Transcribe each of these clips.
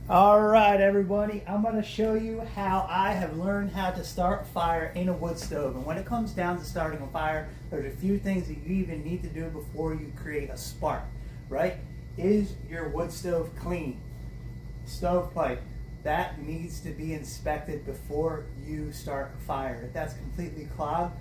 All right, everybody, I'm going to show you how I have learned how to start a fire in a wood stove. And when it comes down to starting a fire, there's a few things that you even need to do before you create a spark, right? Is your wood stove clean? Stovepipe, that needs to be inspected before you start a fire. If that's completely clogged,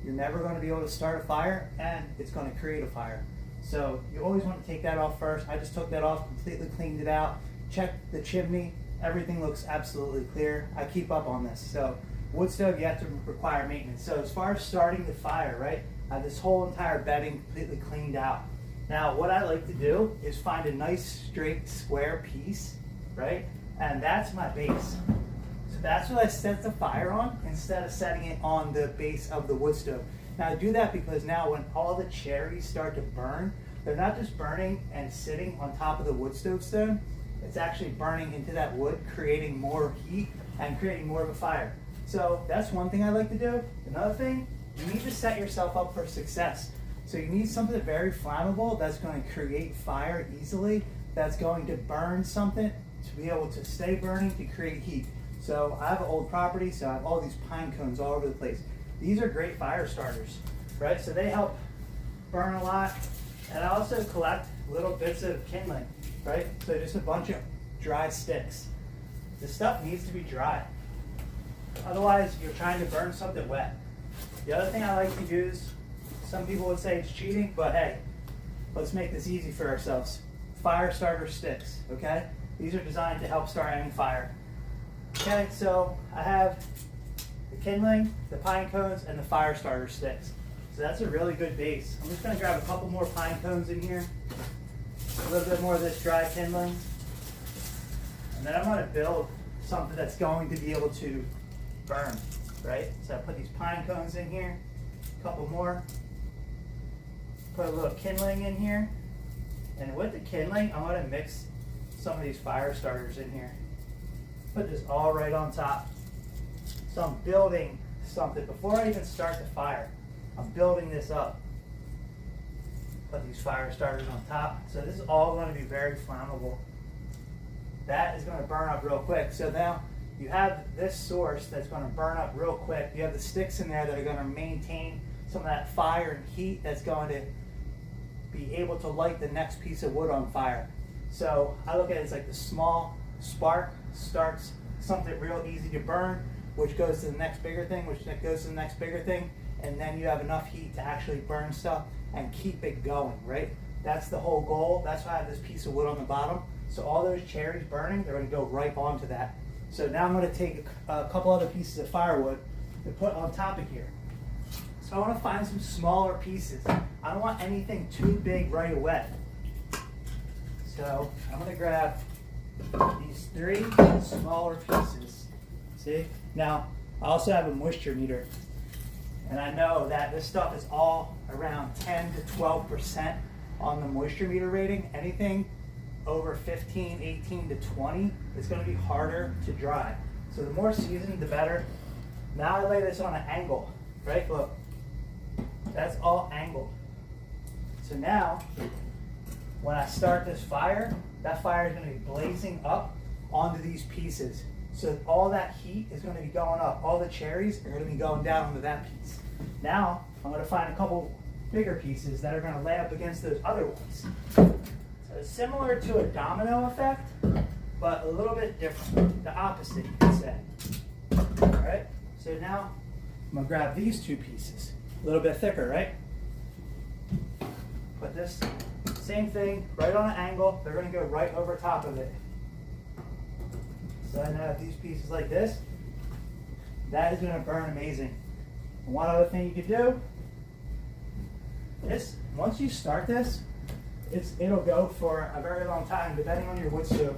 you're never going to be able to start a fire, and it's going to create a fire. So you always want to take that off first. I just took that off, completely cleaned it out. Check the chimney, everything looks absolutely clear. I keep up on this. So wood stove, you have to require maintenance. So as far as starting the fire, right, I have this whole entire bedding completely cleaned out. Now what I like to do is find a nice straight square piece, right, and that's my base. So that's what I set the fire on instead of setting it on the base of the wood stove. Now I do that because now when all the cherries start to burn, they're not just burning and sitting on top of the wood stove stone, it's actually burning into that wood, creating more heat and creating more of a fire. So that's one thing I like to do. Another thing, you need to set yourself up for success. So you need something very flammable that's going to create fire easily, that's going to burn something to be able to stay burning to create heat. So I have an old property, so I have all these pine cones all over the place. These are great fire starters, right? So they help burn a lot. And I also collect little bits of kindling, right? So just a bunch of dry sticks. This stuff needs to be dry. Otherwise, you're trying to burn something wet. The other thing I like to use, some people would say it's cheating, but hey, let's make this easy for ourselves. Fire starter sticks, okay? These are designed to help start any fire. Okay, so I have the kindling, the pine cones, and the fire starter sticks. So that's a really good base. I'm just going to grab a couple more pine cones in here, a little bit more of this dry kindling, and then I'm going to build something that's going to be able to burn, right? So I put these pine cones in here, a couple more, put a little kindling in here, and with the kindling, I'm going to mix some of these fire starters in here. Put this all right on top. So I'm building something before I even start the fire. I'm building this up. Put these fire starters on top. So this is all going to be very flammable. That is going to burn up real quick. So now you have this source that's going to burn up real quick. You have the sticks in there that are going to maintain some of that fire and heat that's going to be able to light the next piece of wood on fire. So I look at it as like the small spark starts something real easy to burn, which goes to the next bigger thing, which goes to the next bigger thing, and then you have enough heat to actually burn stuff and keep it going, right? That's the whole goal. That's why I have this piece of wood on the bottom. So all those cherries burning, they're going to go right onto that. So now I'm going to take a couple other pieces of firewood and put on top of here. So I want to find some smaller pieces. I don't want anything too big right away. So I'm going to grab these 3 smaller pieces. See? Now, I also have a moisture meter. And I know that this stuff is all around 10 to 12% on the moisture meter rating. Anything over 15, 18 to 20 is going to be harder to dry. So the more seasoned, the better. Now I lay this on an angle, right? Look, that's all angled. So now, when I start this fire, that fire is going to be blazing up onto these pieces. So all that heat is going to be going up. All the cherries are going to be going down onto that piece. Now, I'm going to find a couple bigger pieces that are going to lay up against those other ones. So it's similar to a domino effect, but a little bit different. The opposite, you could say. All right? So now, I'm going to grab these 2 pieces. A little bit thicker, right? Put this same thing right on an angle. They're going to go right over top of it. So I have these pieces like this. That is going to burn amazing. And one other thing you could do is, once you start this, it'll go for a very long time, depending on your wood stove.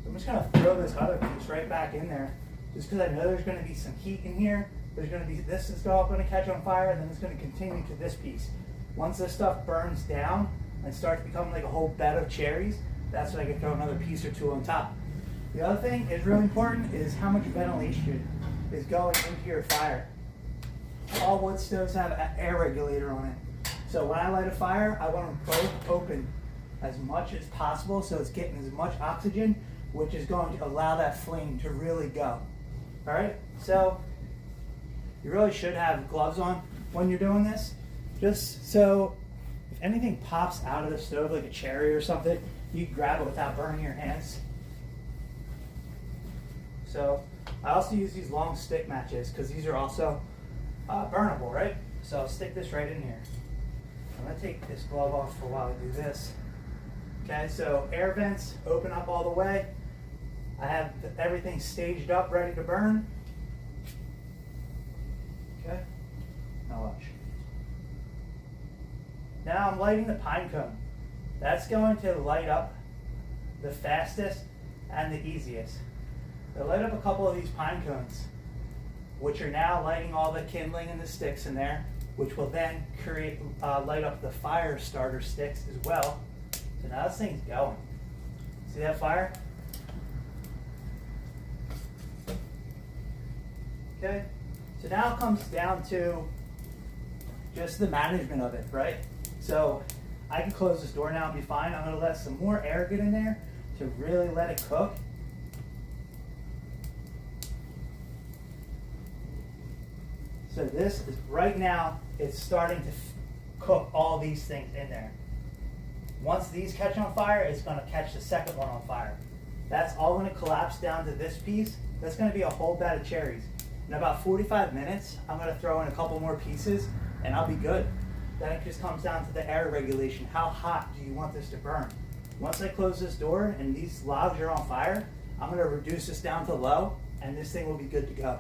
So I'm just going to throw this other piece right back in there, just because I know there's going to be some heat in here. There's going to be, this is all going to catch on fire, and then it's going to continue to this piece. Once this stuff burns down and starts becoming like a whole bed of cherries, that's when I can throw another piece or 2 on top. The other thing is really important is how much ventilation is going into your fire. All wood stoves have an air regulator on it. So when I light a fire, I want them both open as much as possible so it's getting as much oxygen which is going to allow that flame to really go. All right, so you really should have gloves on when you're doing this, just so if anything pops out of the stove, like a cherry or something, you can grab it without burning your hands. So I also use these long stick matches because these are also burnable, right? So I'll stick this right in here. I'm gonna take this glove off for a while to do this. Okay, so air vents open up all the way. I have everything staged up, ready to burn. Okay, now watch. Now I'm lighting the pine cone. That's going to light up the fastest and the easiest. I light up a couple of these pine cones, which are now lighting all the kindling and the sticks in there, which will then light up the fire starter sticks as well. So now this thing's going. See that fire? Okay, so now it comes down to just the management of it, right? So I can close this door now and be fine. I'm gonna let some more air get in there to really let it cook. So this is, right now, it's starting to cook all these things in there. Once these catch on fire, it's gonna catch the second one on fire. That's all gonna collapse down to this piece. That's gonna be a whole bed of cherries. In about 45 minutes, I'm gonna throw in a couple more pieces and I'll be good. Then it just comes down to the air regulation. How hot do you want this to burn? Once I close this door and these logs are on fire, I'm gonna reduce this down to low and this thing will be good to go.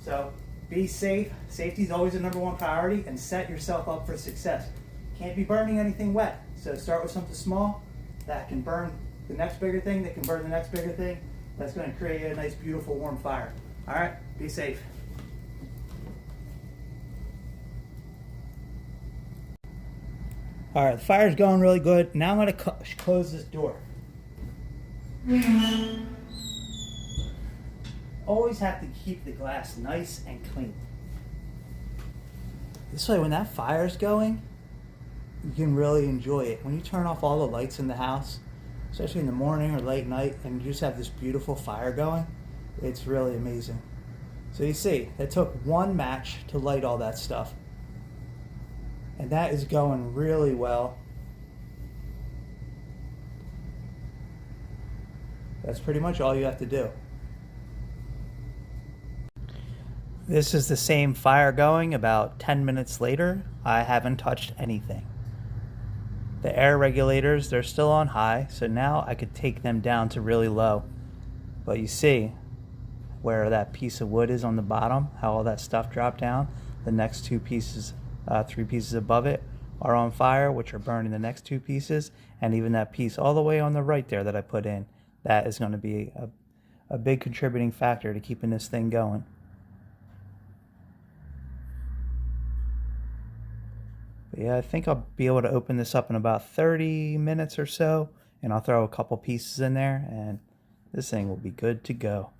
So be safe. Safety is always the #1 priority, and set yourself up for success. Can't be burning anything wet. So start with something small that can burn the next bigger thing, that can burn the next bigger thing. That's gonna create a nice, beautiful, warm fire. All right, be safe. All right, the fire's going really good. Now I'm gonna close this door. Always have to keep the glass nice and clean. This way, when that fire's going, you can really enjoy it. When you turn off all the lights in the house, especially in the morning or late night, and you just have this beautiful fire going, it's really amazing. So you see, it took one match to light all that stuff. And that is going really well. That's pretty much all you have to do. This is the same fire going about 10 minutes later. I haven't touched anything. The air regulators, they're still on high, so now I could take them down to really low. But you see where that piece of wood is on the bottom, how all that stuff dropped down? The next two pieces, 3 pieces above it are on fire, which are burning the next 2 pieces, and even that piece all the way on the right there that I put in, that is going to be a big contributing factor to keeping this thing going. But yeah, I think I'll be able to open this up in about 30 minutes or so, and I'll throw a couple pieces in there, and this thing will be good to go.